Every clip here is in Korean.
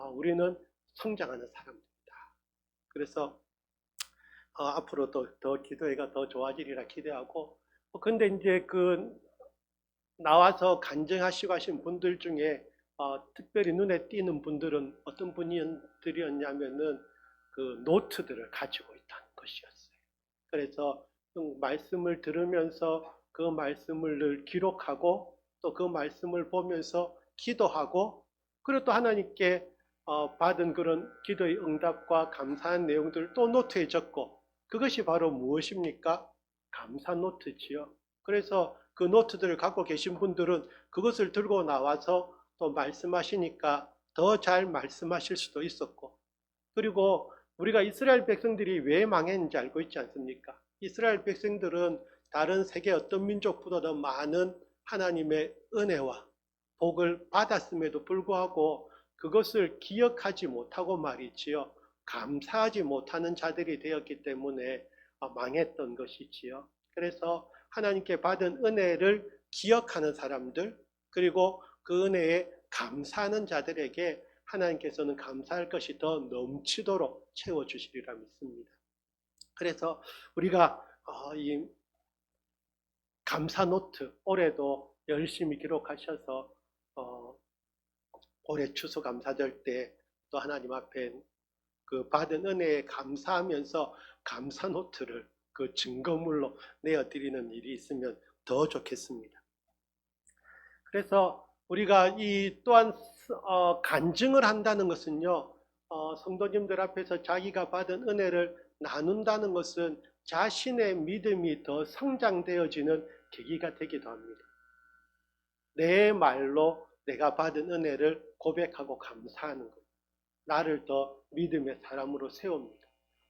우리는 성장하는 사람들이다. 그래서 앞으로 더 기도회가 더 좋아지리라 기대하고, 근데 이제 나와서 간증하시고 하신 분들 중에 특별히 눈에 띄는 분들은 어떤 분들이었냐면은 그 노트들을 가지고 있다는 것이었어요. 그래서 말씀을 들으면서 그 말씀을 늘 기록하고 또 그 말씀을 보면서 기도하고, 그리고 또 하나님께 받은 그런 기도의 응답과 감사한 내용들을 또 노트에 적고, 그것이 바로 무엇입니까? 감사 노트지요. 그래서 그 노트들을 갖고 계신 분들은 그것을 들고 나와서 또 말씀하시니까 더 잘 말씀하실 수도 있었고, 그리고 우리가 이스라엘 백성들이 왜 망했는지 알고 있지 않습니까? 이스라엘 백성들은 다른 세계 어떤 민족보다 더 많은 하나님의 은혜와 복을 받았음에도 불구하고 그것을 기억하지 못하고 말이지요, 감사하지 못하는 자들이 되었기 때문에 망했던 것이지요. 그래서 하나님께 받은 은혜를 기억하는 사람들, 그리고 그 은혜에 감사하는 자들에게 하나님께서는 감사할 것이 더 넘치도록 채워주시리라 믿습니다. 그래서 우리가 이 감사 노트 올해도 열심히 기록하셔서 올해 추수감사절 때 또 하나님 앞에 그 받은 은혜에 감사하면서 감사 노트를 그 증거물로 내어드리는 일이 있으면 더 좋겠습니다. 그래서 우리가 이 또한 간증을 한다는 것은요, 성도님들 앞에서 자기가 받은 은혜를 나눈다는 것은 자신의 믿음이 더 성장되어지는 계기가 되기도 합니다. 내 말로 내가 받은 은혜를 고백하고 감사하는 것, 나를 더 믿음의 사람으로 세웁니다.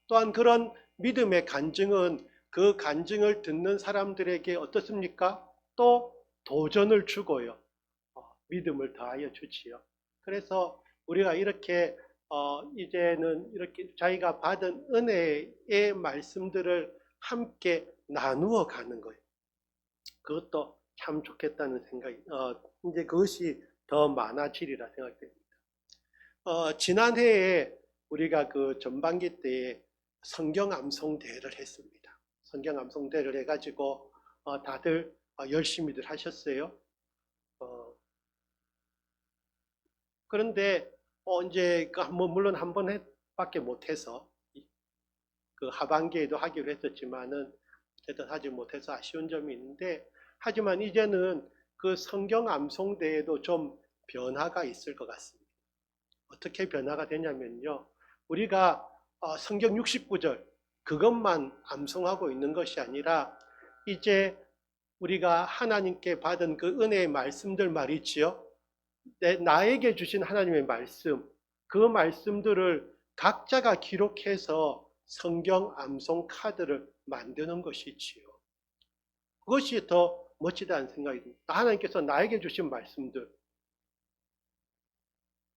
또한 그런 믿음의 간증은 그 간증을 듣는 사람들에게 어떻습니까? 또 도전을 주고요, 믿음을 더하여 주지요. 그래서 우리가 이렇게 이제는 이렇게 자기가 받은 은혜의 말씀들을 함께 나누어 가는 거예요. 그것도 참 좋겠다는 생각이, 이제 그것이 더 많아지리라 생각됩니다. 지난해에 우리가 그 전반기 때에 성경 암송 대회를 했습니다. 성경 암송 대회를 해가지고 다들 열심히들 하셨어요. 그런데 이제 물론 한 번밖에 못해서 그 하반기에도 하기로 했었지만은 어쨌든 하지 못해서 아쉬운 점이 있는데, 하지만 이제는 그 성경 암송 대회도 좀 변화가 있을 것 같습니다. 어떻게 변화가 되냐면요, 우리가 성경 69절 그것만 암송하고 있는 것이 아니라 이제 우리가 하나님께 받은 그 은혜의 말씀들 말이지요, 나에게 주신 하나님의 말씀, 그 말씀들을 각자가 기록해서 성경 암송 카드를 만드는 것이지요. 그것이 더 멋지다는 생각이 듭니다. 하나님께서 나에게 주신 말씀들,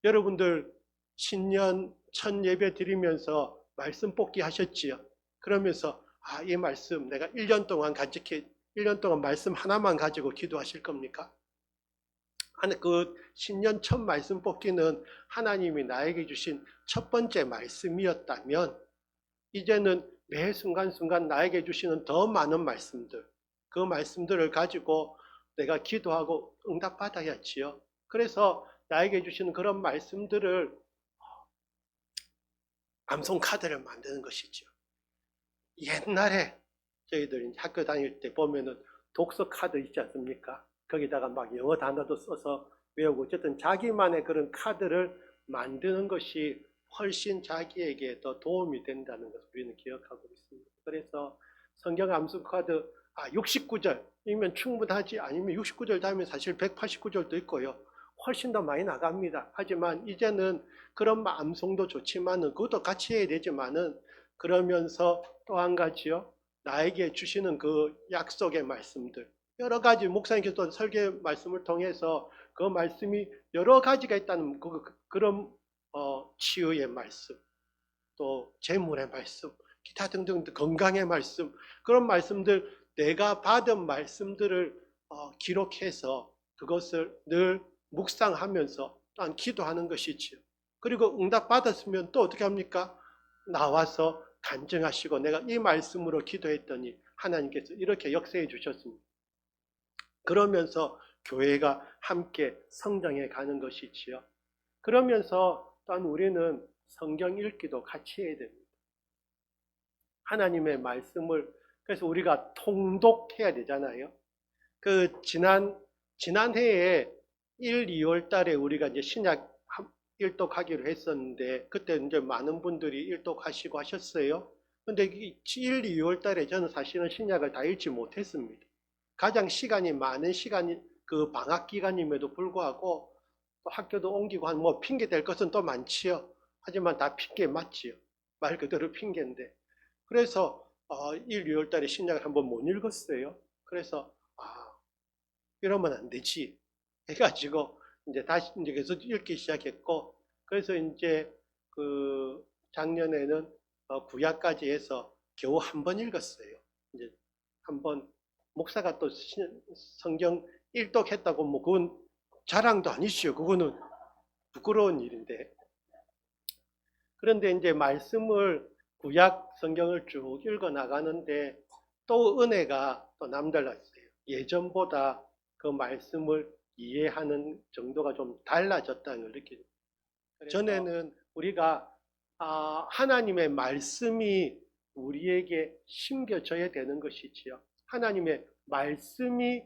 여러분들 신년 첫 예배 드리면서 말씀 뽑기 하셨지요. 그러면서 이 말씀 내가 1년 동안 1년 동안 말씀 하나만 가지고 기도하실 겁니까? 그 신년 첫 말씀 뽑기는 하나님이 나에게 주신 첫 번째 말씀이었다면, 이제는 매 순간순간 나에게 주시는 더 많은 말씀들, 그 말씀들을 가지고 내가 기도하고 응답받아야지요. 그래서 나에게 주시는 그런 말씀들을 암송 카드를 만드는 것이죠. 옛날에 저희들 학교 다닐 때 보면은 독서 카드 있지 않습니까? 거기다가 막 영어 단어도 써서 외우고, 어쨌든 자기만의 그런 카드를 만드는 것이 훨씬 자기에게 더 도움이 된다는 것을 우리는 기억하고 있습니다. 그래서 성경 암송 카드 69절이면 충분하지, 아니면 69절 다음에 사실 189절도 있고요, 훨씬 더 많이 나갑니다. 하지만 이제는 그런 암송도 좋지만은 그것도 같이 해야 되지만은, 그러면서 또 한 가지요, 나에게 주시는 그 약속의 말씀들, 여러 가지 목사님께서 설계 말씀을 통해서 그 말씀이 여러 가지가 있다는 그런 치유의 말씀, 또 재물의 말씀, 기타 등등 건강의 말씀, 그런 말씀들, 내가 받은 말씀들을 기록해서 그것을 늘 묵상하면서 또한 기도하는 것이지요. 그리고 응답 받았으면 또 어떻게 합니까? 나와서 간증하시고 내가 이 말씀으로 기도했더니 하나님께서 이렇게 역사해 주셨습니다. 그러면서 교회가 함께 성장해 가는 것이지요. 그러면서 또한 우리는 성경 읽기도 같이 해야 됩니다. 하나님의 말씀을 그래서 우리가 통독해야 되잖아요. 지난해에 1, 2월 달에 우리가 이제 신약 일독하기로 했었는데 그때 이제 많은 분들이 일독하시고 하셨어요. 근데 1, 2월 달에 저는 사실은 신약을 다 읽지 못했습니다. 가장 시간이 많은 시간이 그 방학 기간임에도 불구하고 또 학교도 옮기고 한 뭐 핑계 댈 것은 또 많지요. 하지만 다 핑계 맞지요. 말 그대로 핑계인데. 그래서 1, 2월 달에 신약을 한번 못 읽었어요. 그래서 이러면 안 되지. 해가지고 이제 다시 이제 계속 읽기 시작했고, 그래서 이제 그 작년에는 구약까지 해서 겨우 한 번 읽었어요. 이제 한 번 목사가 또 성경 일독했다고 뭐 그건 자랑도 아니시요. 그거는 부끄러운 일인데. 그런데 이제 말씀을 구약 성경을 쭉 읽어 나가는데 또 은혜가 또 남달랐어요. 예전보다 그 말씀을 이해하는 정도가 좀 달라졌다는 걸 느끼죠. 전에는 우리가 하나님의 말씀이 우리에게 심겨져야 되는 것이지요. 하나님의 말씀인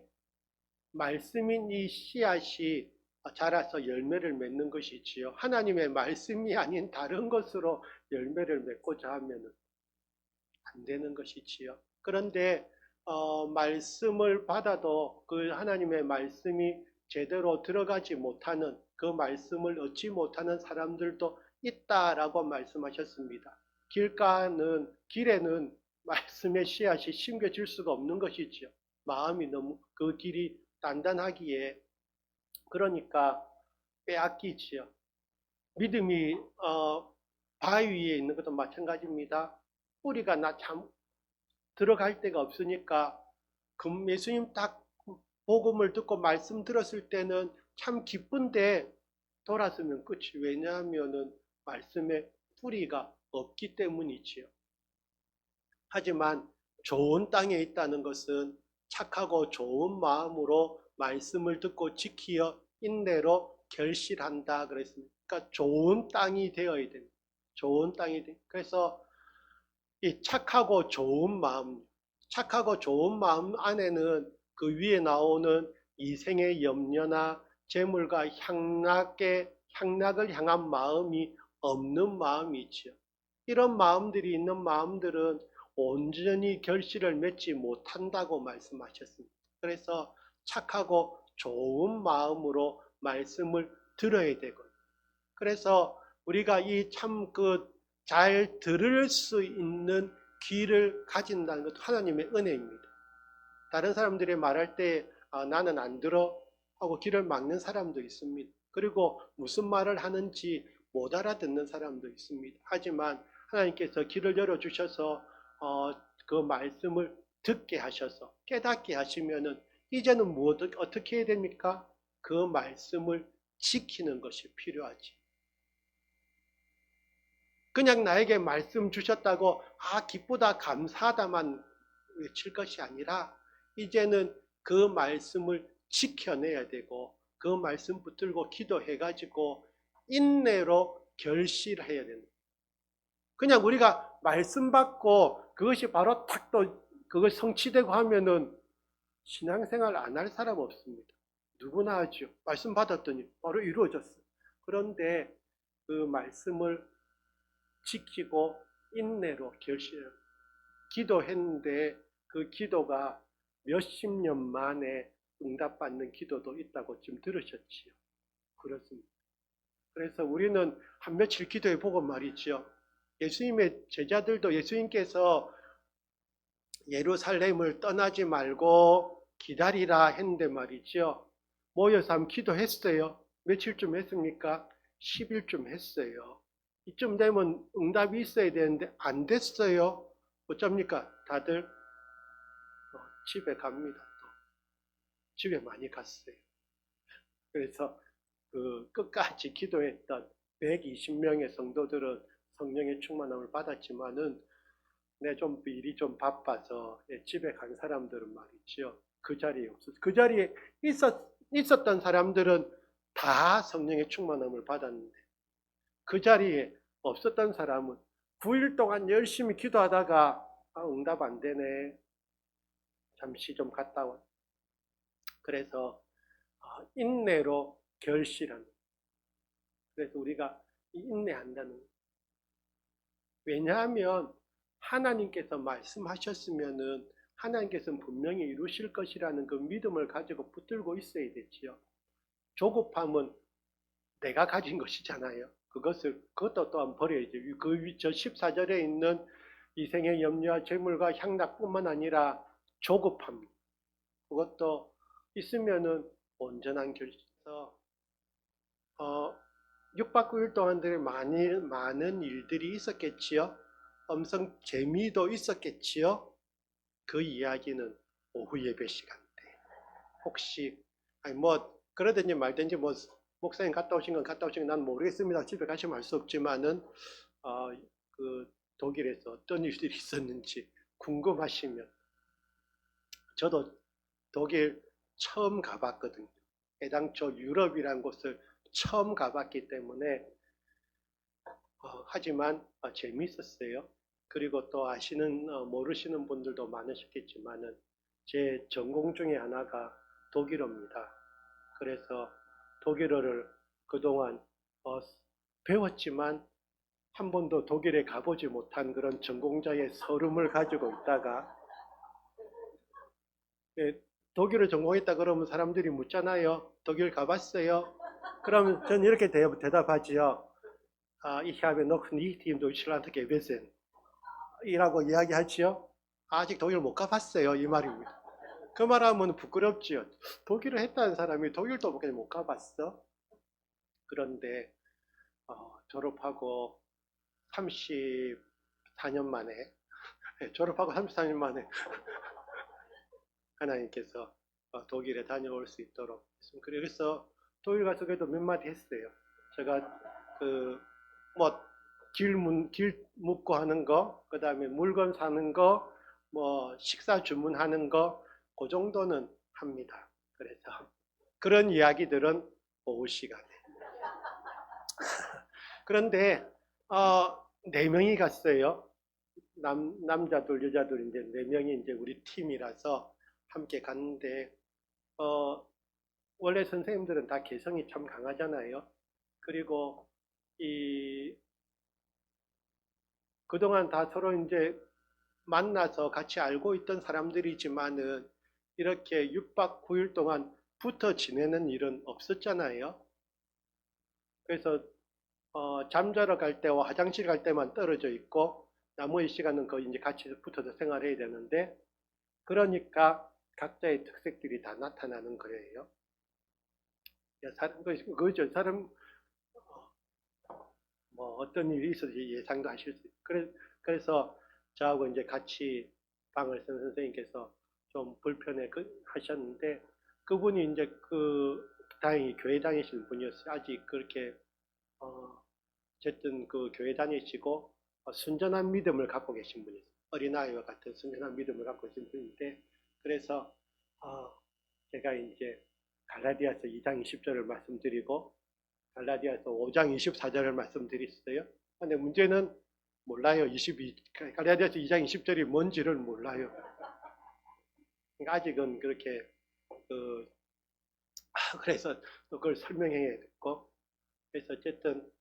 이 씨앗이 자라서 열매를 맺는 것이지요. 하나님의 말씀이 아닌 다른 것으로 열매를 맺고자 하면 안 되는 것이지요. 그런데 말씀을 받아도 그 하나님의 말씀이 제대로 들어가지 못하는 그 말씀을 얻지 못하는 사람들도 있다라고 말씀하셨습니다. 길에는 말씀의 씨앗이 심겨질 수가 없는 것이지요. 마음이 너무 그 길이 단단하기에 그러니까 빼앗기지요. 믿음이 바위 위에 있는 것도 마찬가지입니다. 뿌리가 들어갈 데가 없으니까 예수님 딱 복음을 듣고 말씀 들었을 때는 참 기쁜데 돌아서면 끝이. 왜냐하면은 말씀에 뿌리가 없기 때문이지요. 하지만 좋은 땅에 있다는 것은 착하고 좋은 마음으로 말씀을 듣고 지키어 인내로 결실한다 그랬습니다. 그러니까 좋은 땅이 되어야 됩니다. 좋은 땅이 돼. 그래서 이 착하고 좋은 마음 안에는 그 위에 나오는 이생의 염려나 재물과 향락을 향한 마음이 없는 마음이 있죠. 이런 마음들이 있는 마음들은 온전히 결실을 맺지 못한다고 말씀하셨습니다. 그래서 착하고 좋은 마음으로 말씀을 들어야 되고, 그래서 우리가 이 참 잘 들을 수 있는 귀를 가진다는 것도 하나님의 은혜입니다. 다른 사람들이 말할 때 나는 안 들어 하고 귀를 막는 사람도 있습니다. 그리고 무슨 말을 하는지 못 알아듣는 사람도 있습니다. 하지만 하나님께서 귀를 열어주셔서 그 말씀을 듣게 하셔서 깨닫게 하시면은 이제는 어떻게 해야 됩니까? 그 말씀을 지키는 것이 필요하지. 그냥 나에게 말씀 주셨다고 기쁘다 감사하다만 외칠 것이 아니라 이제는 그 말씀을 지켜내야 되고 그 말씀 붙들고 기도해가지고 인내로 결실해야 된다. 그냥 우리가 말씀 받고 그것이 바로 탁 또 그것 성취되고 하면은 신앙생활 안 할 사람 없습니다. 누구나 하죠. 말씀 받았더니 바로 이루어졌어. 그런데 그 말씀을 지키고 인내로 결실. 기도했는데 그 기도가 몇십 년 만에 응답받는 기도도 있다고 지금 들으셨지요. 그렇습니다. 그래서 우리는 한 며칠 기도해 보고 말이죠. 예수님의 제자들도 예수님께서 예루살렘을 떠나지 말고 기다리라 했는데 말이죠. 모여서 한번 기도했어요. 며칠쯤 했습니까? 10일쯤 했어요. 이쯤 되면 응답이 있어야 되는데 안 됐어요. 어쩝니까? 다들 집에 갑니다. 또 집에 많이 갔어요. 그래서 그 끝까지 기도했던 120명의 성도들은 성령의 충만함을 받았지만은 좀 일이 좀 바빠서 집에 간 사람들은 말이지요. 그 자리에 없었어요. 그 자리에 있었던 사람들은 다 성령의 충만함을 받았는데 그 자리에 없었던 사람은 9일 동안 열심히 기도하다가 응답 안 되네. 잠시 좀 갔다 와. 그래서 인내로 결실하는. 그래서 우리가 인내한다는. 왜냐하면 하나님께서 말씀하셨으면은 하나님께서는 분명히 이루실 것이라는 그 믿음을 가지고 붙들고 있어야 되지요. 조급함은 내가 가진 것이잖아요. 그것도 또한 버려야죠. 저 14절에 있는 이생의 염려와 재물과 향락뿐만 아니라 조급함. 그것도 있으면은 온전한 결실에서 6박 9일 동안 많은 일들이 있었겠지요. 엄청 재미도 있었겠지요. 그 이야기는 오후 예배 시간 때. 혹시 그러든지 말든지 목사님 갔다 오신 건 난 모르겠습니다. 집에 가시면 알 수 없지만은 그 독일에서 어떤 일들이 있었는지 궁금하시면 저도 독일 처음 가봤거든요. 애당초 유럽이란 곳을 처음 가봤기 때문에 하지만 재미있었어요. 그리고 또 모르시는 분들도 많으셨겠지만은 제 전공 중에 하나가 독일어입니다. 그래서 독일어를 그동안 배웠지만 한 번도 독일에 가보지 못한 그런 전공자의 서름을 가지고 있다가 독일을 전공했다 그러면 사람들이 묻잖아요. 독일 가봤어요? 그러면 전 이렇게 대답하지요. Ich habe noch nicht in Deutschland gewesen. 이라고 이야기하지요. 아직 독일 못 가봤어요. 이 말입니다. 그 말하면 부끄럽지요. 독일을 했다는 사람이 독일도 못 가봤어. 그런데 졸업하고 34년 만에 하나님께서 독일에 다녀올 수 있도록 했습니다. 그래서 독일 가서 그래도 몇 마디 했어요. 제가 길 묻고 하는 거, 그 다음에 물건 사는 거, 식사 주문하는 거, 그 정도는 합니다. 그래서 그런 이야기들은 오후 시간에. 그런데 4명이 갔어요. 남자들, 여자들 이제 4명이 이제 우리 팀이라서 함께 갔는데 원래 선생님들은 다 개성이 참 강하잖아요. 그리고 그동안 다 서로 이제 만나서 같이 알고 있던 사람들이지만은 이렇게 6박 9일 동안 붙어 지내는 일은 없었잖아요. 그래서 잠자러 갈 때와 화장실 갈 때만 떨어져 있고 나머지 시간은 거의 이제 같이 붙어서 생활해야 되는데 그러니까 각자의 특색들이 다 나타나는 거예요. 그죠. 사람 어떤 일이 있어지 예상도 하실 수 있어요. 그래서 저하고 이제 같이 방을 쓴 선생님께서 좀 불편해 하셨는데 그분이 이제 다행히 교회 다니시는 분이었어요. 아직 그렇게 어쨌든 그 교회 다니시고 순전한 믿음을 갖고 계신 분이었어요. 어린아이와 같은 순전한 믿음을 갖고 계신 분인데 그래서 제가 이제 갈라디아서 2장 20절을 말씀드리고 갈라디아서 5장 24절을 말씀드렸어요. 근데 문제는 몰라요. 갈라디아서 2장 20절이 뭔지를 몰라요. 그러니까 아직은 그렇게 그래서 또 그걸 설명해야 됐고 그래서 어쨌든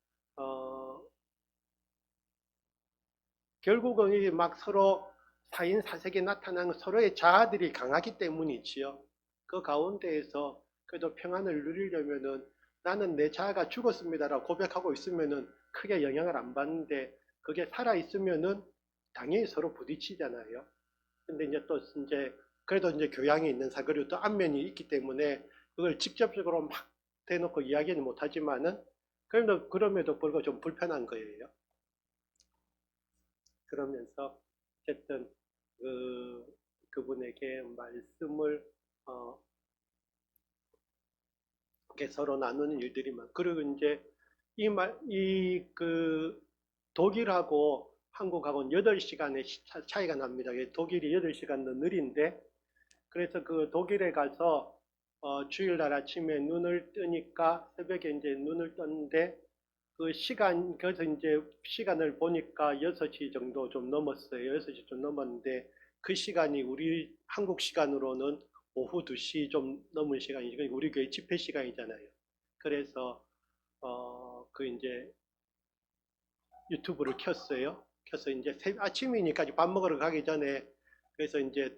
결국은 막 서로 사인 사색에 나타나는 서로의 자아들이 강하기 때문이지요. 그 가운데에서 그래도 평안을 누리려면은 나는 내 자아가 죽었습니다라고 고백하고 있으면은 크게 영향을 안 받는데 그게 살아 있으면은 당연히 서로 부딪히잖아요. 근데 그래도 이제 교양이 있는 그리고 또 안면이 있기 때문에 그걸 직접적으로 막 대놓고 이야기는 못하지만은 그럼에도 불구하고 좀 불편한 거예요. 그러면서 어쨌든 그분에게 말씀을 이렇게 서로 나누는 일들이 그리고 이제 독일하고 한국하고는 8시간의 차이가 납니다. 독일이 8시간 더 느린데, 그래서 그 독일에 가서 주일날 아침에 눈을 뜨니까 새벽에 이제 눈을 떴는데 그래서 이제 시간을 보니까 6시 정도 좀 넘었어요. 6시 좀 넘었는데 그 시간이 우리 한국 시간으로는 오후 2시 좀 넘은 시간이죠. 우리 교회 집회 시간이잖아요. 그래서 이제 유튜브를 켰어요. 켜서 이제 아침이니까 밥 먹으러 가기 전에 그래서 이제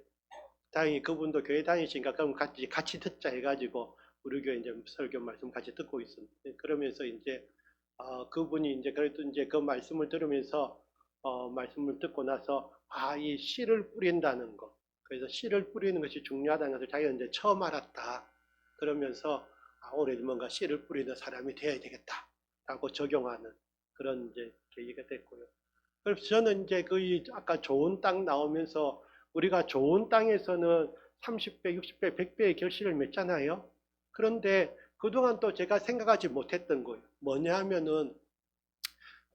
다행히 그분도 교회 다니시니까 그럼 같이 듣자 해가지고 우리 교회 이제 설교 말씀 같이 듣고 있습니다. 그러면서 이제 그분이 이제 그래도 이제 그 말씀을 들으면서 말씀을 듣고 나서 이 씨를 뿌린다는 거. 그래서 씨를 뿌리는 것이 중요하다는 것을 자기가 이제 처음 알았다. 그러면서 올해 뭔가 씨를 뿌리는 사람이 되어야 되겠다라고 적용하는 그런 이제 계기가 됐고요. 그래서 저는 이제 아까 좋은 땅 나오면서 우리가 좋은 땅에서는 30배, 60배, 100배의 결실을 맺잖아요. 그런데 그동안 또 제가 생각하지 못했던 거예요. 뭐냐 하면은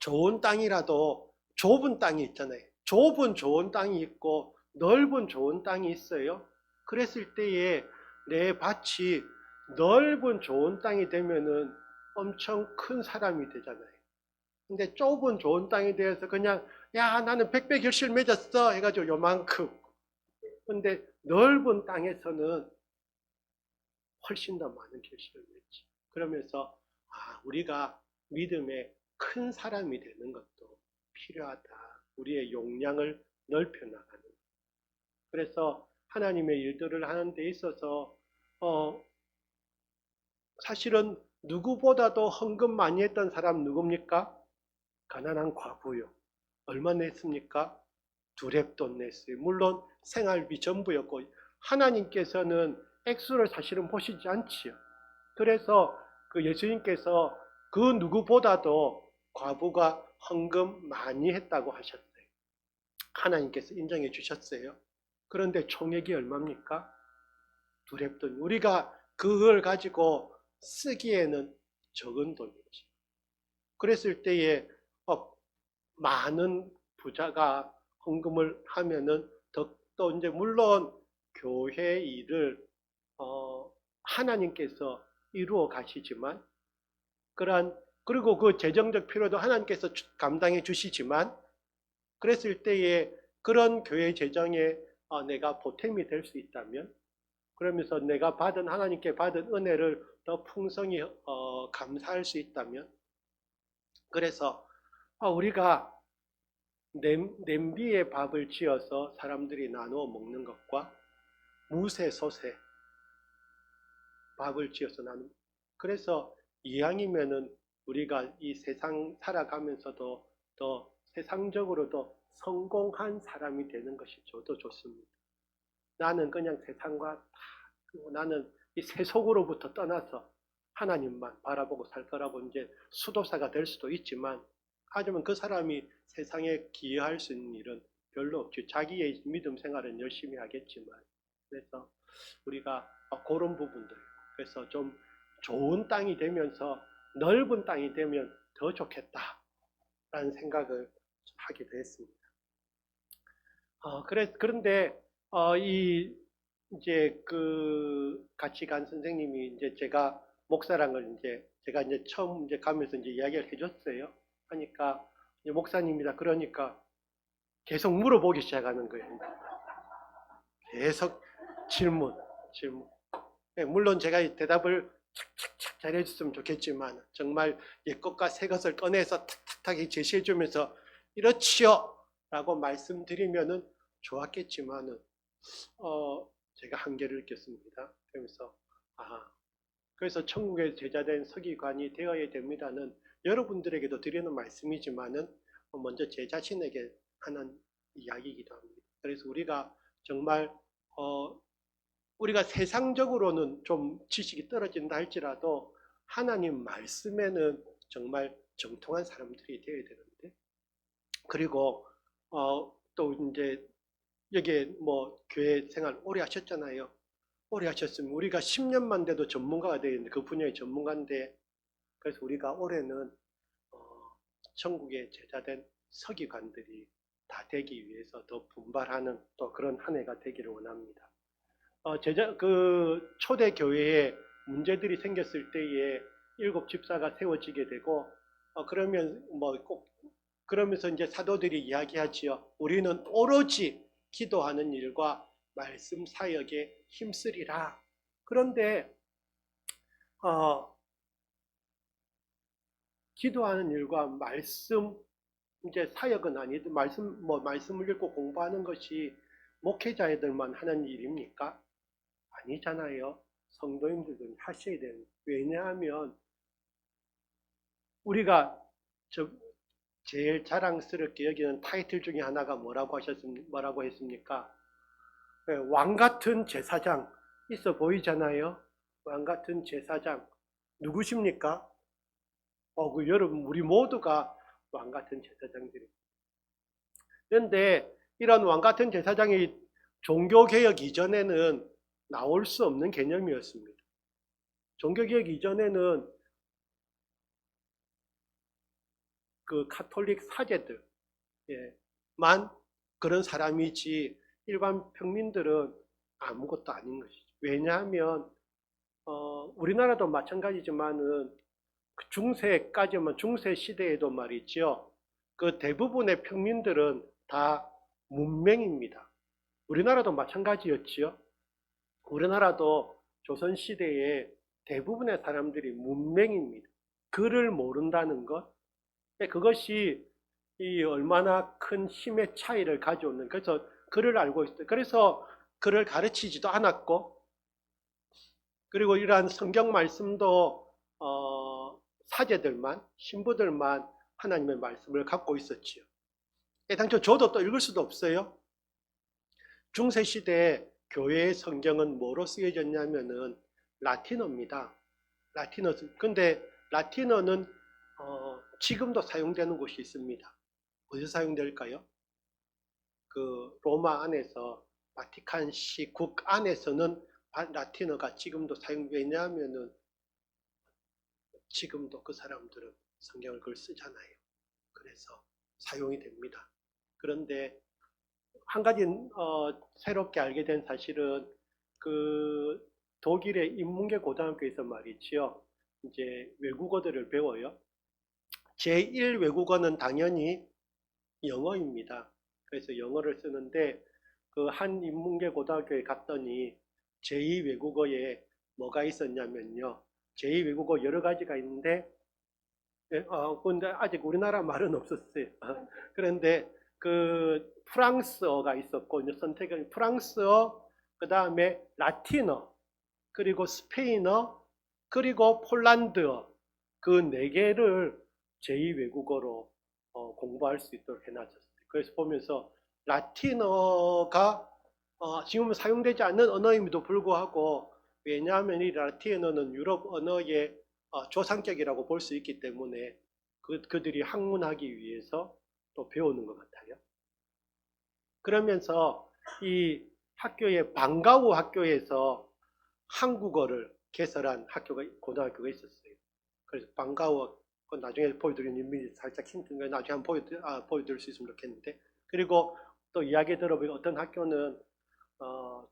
좋은 땅이라도 좁은 땅이 있잖아요. 좁은 좋은 땅이 있고 넓은 좋은 땅이 있어요. 그랬을 때에 내 밭이 넓은 좋은 땅이 되면은 엄청 큰 사람이 되잖아요. 근데 좁은 좋은 땅에 대해서 그냥 야 나는 100배 결실 맺었어 해가지고 요만큼. 근데 넓은 땅에서는 훨씬 더 많은 결실을 맺지. 그러면서 우리가 믿음의 큰 사람이 되는 것도 필요하다. 우리의 용량을 넓혀 나가는. 그래서 하나님의 일들을 하는 데 있어서 사실은 누구보다도 헌금 많이 했던 사람 누굽니까? 가난한 과부요. 얼마 냈습니까? 2렙돈 냈어요. 물론 생활비 전부였고 하나님께서는 액수를 사실은 보시지 않지요. 그래서 그 예수님께서 그 누구보다도 과부가 헌금 많이 했다고 하셨어요. 하나님께서 인정해 주셨어요. 그런데 총액이 얼마입니까? 2렙돈. 우리가 그걸 가지고 쓰기에는 적은 돈이지. 그랬을 때에 많은 부자가 헌금을 하면은 또 이제 물론 교회 일을 하나님께서 이루어 가시지만 그리고 그 재정적 필요도 하나님께서 감당해 주시지만 그랬을 때에 그런 교회 재정에 내가 보탬이 될 수 있다면 그러면서 내가 하나님께 받은 은혜를 더 풍성히 감사할 수 있다면 그래서 우리가 냄비에 밥을 지어서 사람들이 나누어 먹는 것과 무쇠솥에 밥을 지어서 그래서 이왕이면은 우리가 이 세상 살아가면서도 더 세상적으로도 성공한 사람이 되는 것이 저도 좋습니다. 나는 그냥 세상과 나는 이 세속으로부터 떠나서 하나님만 바라보고 살 거라고 이제 수도사가 될 수도 있지만 하지만 그 사람이 세상에 기여할 수 있는 일은 별로 없죠. 자기의 믿음 생활은 열심히 하겠지만 그래서 우리가 그런 부분들 그래서 좀 좋은 땅이 되면서 넓은 땅이 되면 더 좋겠다라는 생각을 하게 됐습니다. 그런데 이제 같이 간 선생님이 이제 제가 목사랑을 제가 처음 가면서 이야기를 해줬어요. 하니까 목사님이다 그러니까 계속 물어보기 시작하는 거예요. 계속 질문. 네, 물론 제가 대답을 착착착 잘해줬으면 좋겠지만 정말 옛것과 새것을 꺼내서 탁탁탁 제시해주면서 이렇지요 라고 말씀드리면은 좋았겠지만은 제가 한계를 느꼈습니다. 그래서 천국의 제자된 서기관이 되어야 됩니다는 여러분들에게도 드리는 말씀이지만은 먼저 제 자신에게 하는 이야기이기도 합니다. 그래서 우리가 정말 우리가 세상적으로는 좀 지식이 떨어진다 할지라도 하나님 말씀에는 정말 정통한 사람들이 되어야 되는데 그리고 또 이제 여기에 교회 생활 오래 하셨잖아요. 오래 하셨으면 우리가 10년만 돼도 전문가가 되어 있는데 그 분야의 전문가인데 그래서 우리가 올해는 천국의 제자된 서기관들이 다 되기 위해서 더 분발하는 또 그런 한 해가 되기를 원합니다. 초대 교회에 문제들이 생겼을 때에 일곱 집사가 세워지게 되고, 그러면 그러면서 이제 사도들이 이야기하지요. 우리는 오로지 기도하는 일과 말씀 사역에 힘쓰리라. 그런데 기도하는 일과 말씀 이제 사역은 아니도 말씀을 읽고 공부하는 것이 목회자들만 하는 일입니까? 아니잖아요. 성도님들도 하셔야 되는. 왜냐하면 우리가 제일 자랑스럽게 여기는 타이틀 중에 하나가 뭐라고 했습니까? 네, 왕 같은 제사장 있어 보이잖아요. 왕 같은 제사장 누구십니까? 여러분 우리 모두가 왕 같은 제사장들입니다. 그런데 이런 왕 같은 제사장이 종교개혁 이전에는 나올 수 없는 개념이었습니다. 종교개혁 이전에는 그 카톨릭 사제들만 그런 사람이지 일반 평민들은 아무것도 아닌 것이죠. 왜냐하면 우리나라도 마찬가지지만은 중세까지만 중세 시대에도 말이죠. 그 대부분의 평민들은 다 문맹입니다. 우리나라도 마찬가지였지요. 우리나라도 조선 시대에 대부분의 사람들이 문맹입니다. 글을 모른다는 것, 그것이 얼마나 큰 힘의 차이를 가져오는. 그래서 글을 알고 있어요. 그래서 글을 가르치지도 않았고, 그리고 이러한 성경 말씀도 사제들만, 신부들만 하나님의 말씀을 갖고 있었지요. 당초 저도 또 읽을 수도 없어요. 중세 시대에 교회의 성경은 뭐로 쓰여졌냐면은 라틴어입니다. 라틴어. 근데 라틴어는 지금도 사용되는 곳이 있습니다. 어디서 사용될까요? 그 로마 안에서 바티칸시 국 안에서는 라틴어가 지금도 왜냐하면은 지금도 그 사람들은 성경을 그걸 쓰잖아요. 그래서 사용이 됩니다. 그런데 한 가지 새롭게 알게 된 사실은 그 독일의 인문계 고등학교에서 말이지요. 이제 외국어들을 배워요. 제1 외국어는 당연히 영어입니다. 그래서 영어를 쓰는데 그 한 인문계 고등학교에 갔더니 제2 외국어에 뭐가 있었냐면요. 제2 외국어 여러 가지가 있는데 근데 아직 우리나라 말은 없었어요. 그런데 그 프랑스어가 있었고 이제 선택은 프랑스어, 그 다음에 라틴어, 그리고 스페인어, 그리고 폴란드어 그 네 개를 제2 외국어로 공부할 수 있도록 해놨었어요. 그래서 보면서 라틴어가 지금은 사용되지 않는 언어임에도 불구하고 왜냐하면 이 라틴어는 유럽 언어의 조상격이라고 볼 수 있기 때문에 그들이 학문하기 위해서 또 배우는 것 같아요. 그러면서 이 학교에 방과후 학교에서 한국어를 개설한 고등학교가 있었어요. 그래서 방과후 나중에 보여드리는 인물이 살짝 힌트인가 나중에 한번 보여드릴 수 있으면 좋겠는데, 그리고 또 이야기 들어보면 어떤 학교는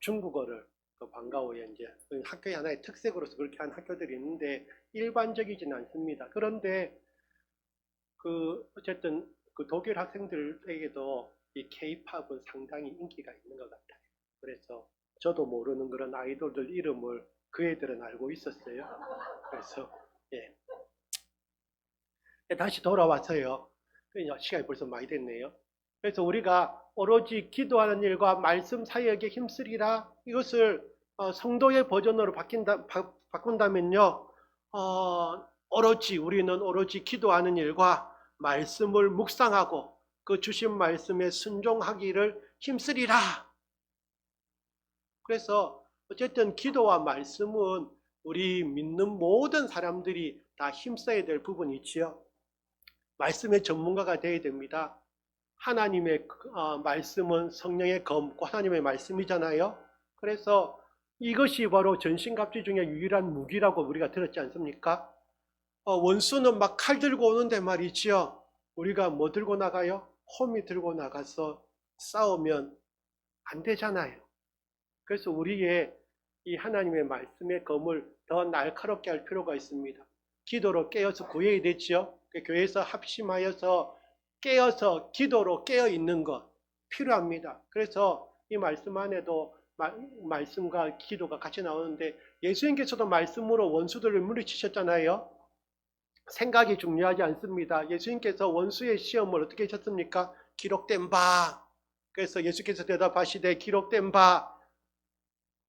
중국어를 방과후에 이제 학교의 하나의 특색으로서 그렇게 한 학교들이 있는데 일반적이진 않습니다. 그런데 어쨌든 그 독일 학생들에게도 이 K-팝은 상당히 인기가 있는 것 같아요. 그래서 저도 모르는 그런 아이돌들 이름을 그 애들은 알고 있었어요. 그래서 다시 돌아와서요. 시간이 벌써 많이 됐네요. 그래서 우리가 오로지 기도하는 일과 말씀 사역에 힘쓰리라, 이것을 성도의 버전으로 바꾼다면요. 우리는 오로지 기도하는 일과 말씀을 묵상하고 그 주신 말씀에 순종하기를 힘쓰리라. 그래서 어쨌든 기도와 말씀은 우리 믿는 모든 사람들이 다 힘써야 될 부분이 있지요. 말씀의 전문가가 되어야 됩니다. 하나님의 말씀은 성령의 검고 하나님의 말씀이잖아요. 그래서 이것이 바로 전신갑주 중에 유일한 무기라고 우리가 들었지 않습니까? 원수는 막 칼 들고 오는데 말이지요. 우리가 뭐 들고 나가요? 호미 들고 나가서 싸우면 안 되잖아요. 그래서 우리의 이 하나님의 말씀의 검을 더 날카롭게 할 필요가 있습니다. 기도로 깨어서 구해야 되지요. 교회에서 합심하여서 깨어서 기도로 깨어 있는 것 필요합니다. 그래서 이 말씀 안에도 말씀과 기도가 같이 나오는데 예수님께서도 말씀으로 원수들을 물리치셨잖아요. 생각이 중요하지 않습니다. 예수님께서 원수의 시험을 어떻게 하셨습니까? 기록된 바. 그래서 예수께서 대답하시되 기록된 바.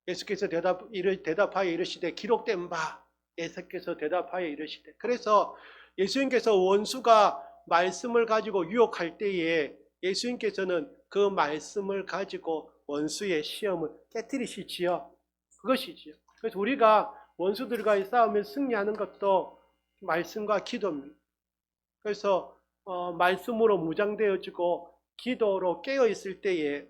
예수께서 대답하여 이르시되 기록된 바. 예수께서 대답하여 이르시되. 그래서 예수님께서 원수가 말씀을 가지고 유혹할 때에 예수님께서는 그 말씀을 가지고 원수의 시험을 깨뜨리시지요. 그것이지요. 그래서 우리가 원수들과의 싸움을 승리하는 것도 말씀과 기도입니다. 그래서 말씀으로 무장되어지고 기도로 깨어 있을 때에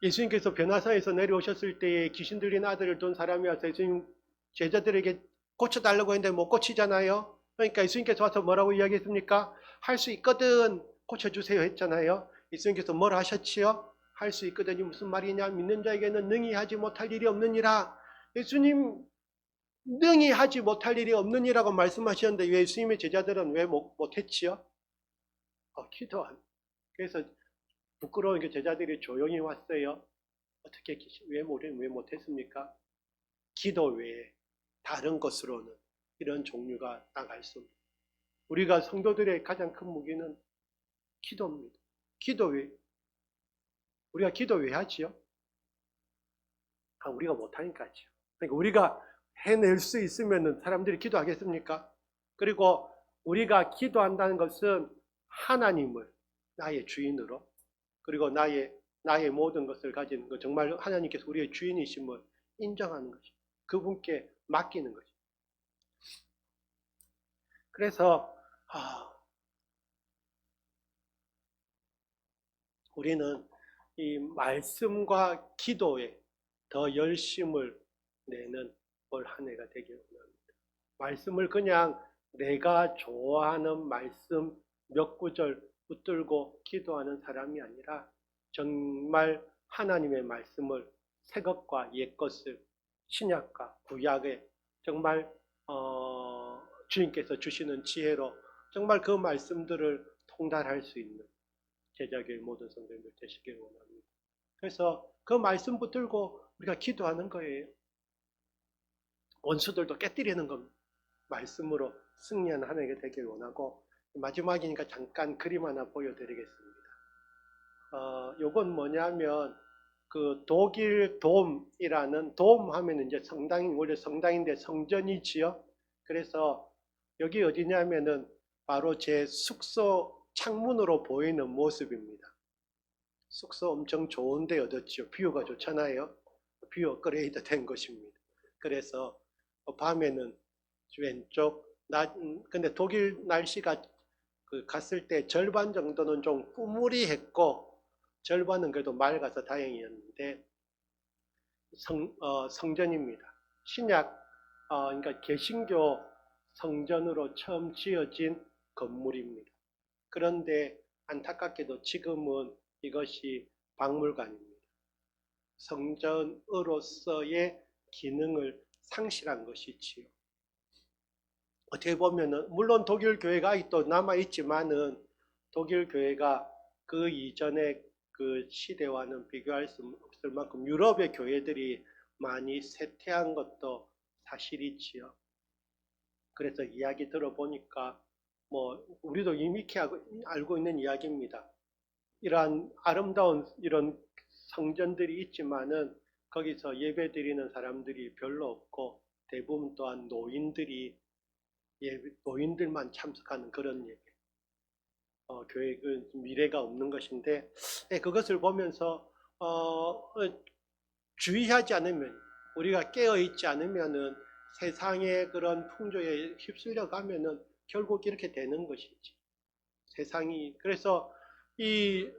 예수님께서 변화사에서 내려오셨을 때에 귀신 들린 아들을 둔 사람이 와서 예수님 제자들에게 고쳐달라고 했는데 못 고치잖아요. 그러니까 예수님께서 와서 뭐라고 이야기했습니까? 할 수 있거든 고쳐주세요 했잖아요. 예수님께서 뭘 하셨지요? 할 수 있거든이 무슨 말이냐? 믿는 자에게는 능히 하지 못할 일이 없느니라. 예수님 능히 하지 못할 일이 없느니라고 말씀하셨는데 예수님의 제자들은 왜 못했지요? 기도한. 그래서 부끄러운 게 제자들이 조용히 왔어요. 어떻게 왜 못했습니까? 기도 외에 다른 것으로는 이런 종류가 나갈 수 없습니다. 우리가 성도들의 가장 큰 무기는 기도입니다. 기도 외에 우리가 기도 왜 하지요? 우리가 못하니까요. 그러니까 우리가 해낼 수 있으면 사람들이 기도하겠습니까? 그리고 우리가 기도한다는 것은 하나님을 나의 주인으로 그리고 나의 모든 것을 가진 것, 정말 하나님께서 우리의 주인이심을 인정하는 것이 그분께 맡기는 것이. 그래서 우리는 이 말씀과 기도에 더 열심을 내는 올 한 해가 되길 원합니다. 말씀을 그냥 내가 좋아하는 말씀 몇 구절 붙들고 기도하는 사람이 아니라 정말 하나님의 말씀을 새 것과 옛 것을 신약과 구약에 정말 주님께서 주시는 지혜로 정말 그 말씀들을 통달할 수 있는 제자교회 모든 성도님들 되시길 원합니다. 그래서 그 말씀 붙들고 우리가 기도하는 거예요. 원수들도 깨뜨리는 겁니다. 말씀으로 승리하는 한 해가 되길 원하고 마지막이니까 잠깐 그림 하나 보여드리겠습니다. 요건 뭐냐면 그 독일 돔이라는 돔 하면 이제 성당이 원래 성당인데 성전이지요. 그래서 여기 어디냐면은 바로 제 숙소 창문으로 보이는 모습입니다. 숙소 엄청 좋은데 얻었죠. 뷰가 좋잖아요. 뷰 업그레이드 된 것입니다. 그래서 밤에는 왼쪽 근데 독일 날씨가 갔을 때 절반 정도는 좀 꾸무리했고 절반은 그래도 맑아서 다행이었는데 성전입니다. 신약 그러니까 개신교 성전으로 처음 지어진 건물입니다. 그런데 안타깝게도 지금은 이것이 박물관입니다. 성전으로서의 기능을 상실한 것이지요. 어떻게 보면은 물론 독일 교회가 아직도 남아 있지만은 독일 교회가 그 이전의 그 시대와는 비교할 수 없을 만큼 유럽의 교회들이 많이 쇠퇴한 것도 사실이지요. 그래서 이야기 들어보니까 뭐 우리도 이미 알고 있는 이야기입니다. 이러한 아름다운 이런 성전들이 있지만은 거기서 예배드리는 사람들이 별로 없고 대부분 또한 노인들만 참석하는 그런 예배. 교회 미래가 없는 것인데 그것을 보면서 주의하지 않으면 우리가 깨어 있지 않으면은 세상의 그런 풍조에 휩쓸려 가면은 결국 이렇게 되는 것이지. 세상이 그래서 이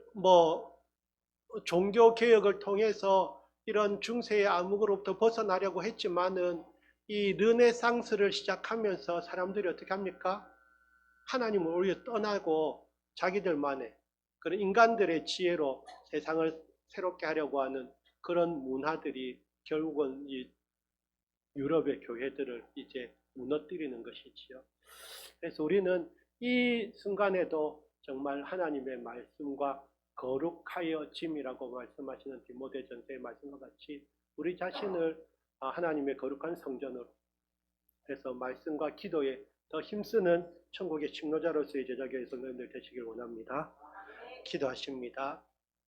종교 개혁을 통해서 이런 중세의 암흑으로부터 벗어나려고 했지만은 이 르네상스를 시작하면서 사람들이 어떻게 합니까? 하나님을 오히려 떠나고 자기들만의 그런 인간들의 지혜로 세상을 새롭게 하려고 하는 그런 문화들이 결국은 이 유럽의 교회들을 이제 무너뜨리는 것이지요. 그래서 우리는 이 순간에도 정말 하나님의 말씀과 거룩하여짐이라고 말씀하시는 디모데전서의 말씀과 같이 우리 자신을 하나님의 거룩한 성전으로 해서 말씀과 기도에 더 힘쓰는 천국의 식노자로서의 제자교회 성도님들 되시길 원합니다. 기도하십니다.